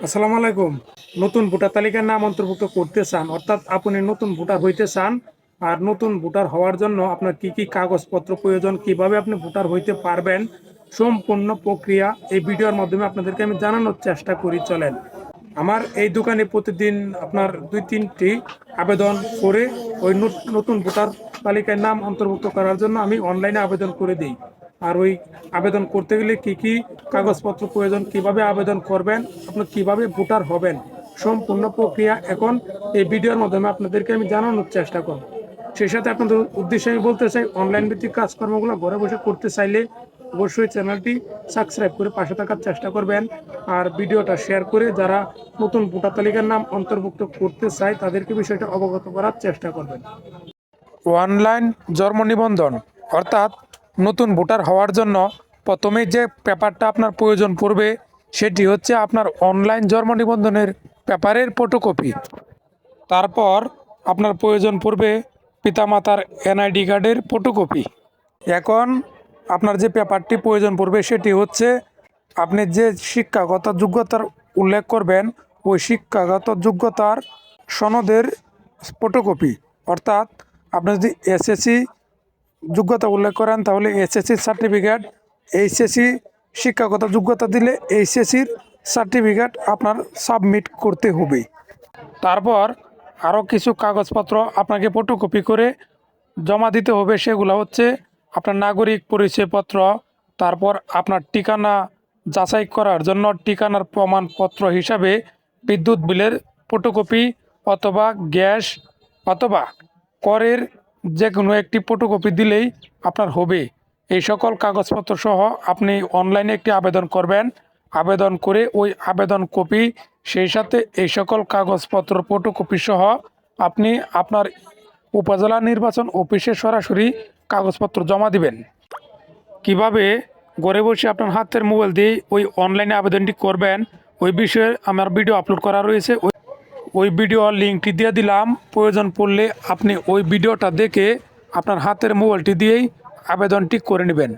আসসালামু আলাইকুম। নতুন ভোটার তালিকার নাম অন্তর্ভুক্ত করতে চান, অর্থাৎ আপনি নতুন ভোটার হইতে চান। আর নতুন ভোটার হওয়ার জন্য আপনার কি কি কাগজপত্র প্রয়োজন, কিভাবে আপনি ভোটার হইতে পারবেন, সম্পূর্ণ প্রক্রিয়া এই ভিডিওর মাধ্যমে আপনাদেরকে আমি জানানোর চেষ্টা করি। চলেন, আমার এই দোকানে প্রতিদিন আপনার 2-3টি আবেদন করে ওই নতুন ভোটার তালিকায় নাম অন্তর্ভুক্ত করার জন্য আমি অনলাইনে আবেদন করে দিই। আর ওই আবেদন করতে গেলে কি কি কাগজপত্র প্রয়োজন, কিভাবে আবেদন করবেন, আপনি কিভাবে ভোটার হবেন, সম্পূর্ণ প্রক্রিয়া এখন এই ভিডিওর মাধ্যমে আপনাদেরকে আমি জানানোর চেষ্টা করব। সেই সাথে আপনাদের উদ্দেশ্যে আমি বলতে চাই, অনলাইন ভিত্তিক কাজকর্মগুলো ঘরে বসে করতে চাইলে অবশ্যই চ্যানেলটি সাবস্ক্রাইব করে পাশে থাকার চেষ্টা করবেন। আর ভিডিওটা শেয়ার করে যারা নতুন ভোটার তালিকার নাম অন্তর্ভুক্ত করতে চায় তাদেরকে বিষয়টা অবগত করার চেষ্টা করবেন। অনলাইন জন্ম নিবন্ধন অর্থাৎ নতুন ভোটার হওয়ার জন্য প্রথমে যে পেপারটা আপনার প্রয়োজন পড়বে সেটি হচ্ছে আপনার অনলাইন জন্ম নিবন্ধনের পেপারের ফটোকপি। তারপর আপনার প্রয়োজন পড়বে পিতামাতার এনআইডি কার্ডের ফটোকপি। এখন আপনার যে পেপারটি প্রয়োজন পড়বে সেটি হচ্ছে আপনি যে শিক্ষাগত যোগ্যতার উল্লেখ করবেন ওই শিক্ষাগত যোগ্যতার সনদের ফটোকপি। অর্থাৎ আপনি যদি এসএসসি যোগ্যতা উল্লেখ করেন তাহলে এসএসসি সার্টিফিকেট, এইচএসসি শিক্ষাগত যোগ্যতা দিলে এইচএসসির সার্টিফিকেট আপনার সাবমিট করতে হবে। তারপর আরও কিছু কাগজপত্র আপনাকে ফটোকপি করে জমা দিতে হবে। সেগুলো হচ্ছে আপনার নাগরিক পরিচয়পত্র, তারপর আপনার ঠিকানা যাচাই করার জন্য ঠিকানার প্রমাণপত্র হিসাবে বিদ্যুৎ বিলের ফটোকপি অথবা গ্যাস অথবা করের যে কোনো একটি ফটোকপি দিলেই আপনার হবে। এই সকল কাগজপত্র সহ আপনি অনলাইনে একটি আবেদন করবেন। আবেদন করে ওই আবেদন কপি সেই সাথে এই সকল কাগজপত্র ফটোকপি সহ আপনি আপনার উপজেলা নির্বাচন অফিসে সরাসরি কাগজপত্র জমা দিবেন। কিভাবে ঘরে বসে আপনার হাতের মোবাইল দিয়ে ওই অনলাইনে আবেদনটি করবেন ওই বিষয়ে আমার ভিডিও আপলোড করা রয়েছে। ওই ভিডিওর লিঙ্কটি দিয়ে দিলাম, প্রয়োজন পড়লে আপনি ওই ভিডিওটা দেখে আপনার হাতের মোবাইলটি দিয়েই আবেদনটি করে নেবেন।